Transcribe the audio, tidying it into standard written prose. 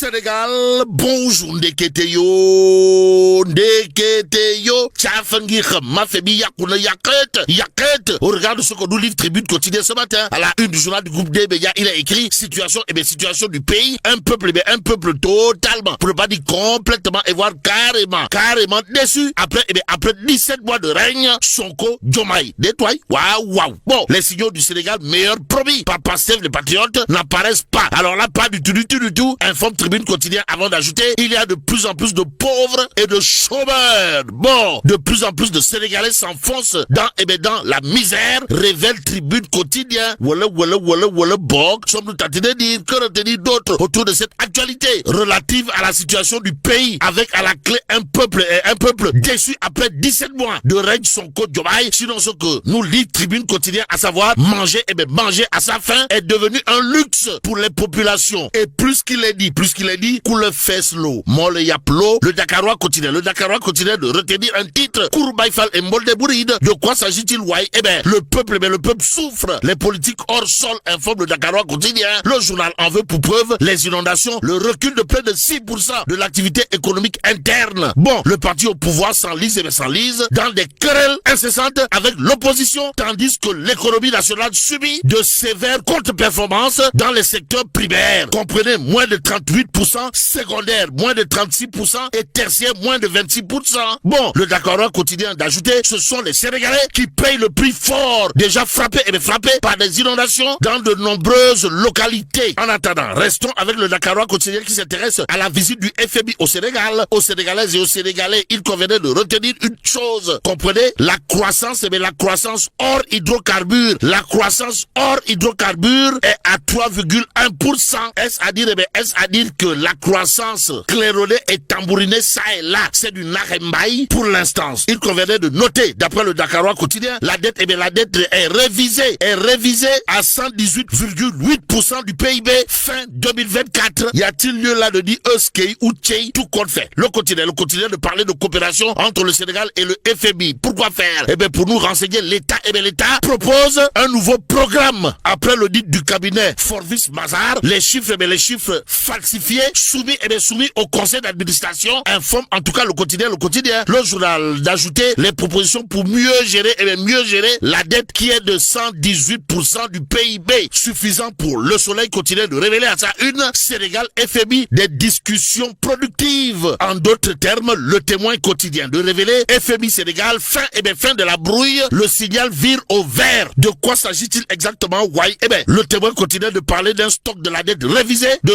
Sénégal, bonjour Ndeketeyo, Tchafangi Mafebi Yakuna Yaket. On regarde ce qu'on nous livre Tribune quotidien ce matin. À la une du journal du groupe D-Média, il a écrit situation du pays, un peuple totalement, pour ne pas dire complètement, et voire carrément déçu. Après 17 mois de règne, Sonko Diomaye. Détoile, waouh. Bon, les signaux du Sénégal, meilleurs promis par Pastef, les patriotes, n'apparaissent pas. Alors là, pas du tout. Informe Tribune quotidien avant d'ajouter, il y a de plus en plus de pauvres et de chômeurs. Bon, de plus en plus de Sénégalais s'enfoncent dans la misère, révèle Tribune quotidien. Voilà, bon, sommes-nous tentés de dire, que retenir d'autres autour de cette actualité relative à la situation du pays, avec à la clé un peuple déçu après 17 mois de règne Sonko Diomaye. Sinon ce que nous lit Tribune quotidien, à savoir manger à sa faim est devenu un luxe pour les populations. Et plus qu'il est dit, coule fesse l'eau, molle yaplo, le Dakarois continue de retenir un titre, Kourbaïfal et Moldebouride. De quoi s'agit-il, ouais? Le peuple souffre. Les politiques hors sol, informe le Dakarois quotidien. Le journal en veut pour preuve les inondations, le recul de près de 6% de l'activité économique interne. Bon, le parti au pouvoir s'enlise dans des querelles incessantes avec l'opposition, tandis que l'économie nationale subit de sévères contre-performances dans les secteurs primaires. Comprenez, moins de 38%, secondaire, moins de 36% et tertiaire, moins de 26%. Bon, le Dakarois quotidien d'ajouter, ce sont les Sénégalais qui payent le prix fort, déjà frappés par des inondations dans de nombreuses localités. En attendant, restons avec le Dakarois quotidien qui s'intéresse à la visite du FMI au Sénégal. Aux Sénégalaises et aux Sénégalais, il convenait de retenir une chose. Comprenez, la croissance hors hydrocarbures. La croissance hors hydrocarbures est à 3,1%. Est-ce à dire que la croissance claironnée et tambourinée ça et là, c'est du narembaï pour l'instant. Il convenait de noter, d'après le Dakarois quotidien, la dette est révisée à 118,8% du PIB fin 2024. Y a-t-il lieu là de dire Euskei ou Tchei, tout compte fait? Le quotidien de parler de coopération entre le Sénégal et le FMI. Pourquoi faire? Pour nous renseigner, l'État propose un nouveau programme. Après l'audit du cabinet Forvis Mazar, les chiffres falsifiés soumis au conseil d'administration, informe en tout cas le quotidien. Le journal d'ajouter les propositions pour mieux gérer la dette qui est de 118% du PIB, suffisant pour le Soleil quotidien de révéler à sa une Sénégal FMI des discussions productives. En d'autres termes, le Témoin quotidien de révéler FMI Sénégal fin de la brouille, le signal vire au vert. De quoi s'agit-il exactement? Le Témoin quotidien de parler d'un stock de la dette révisé de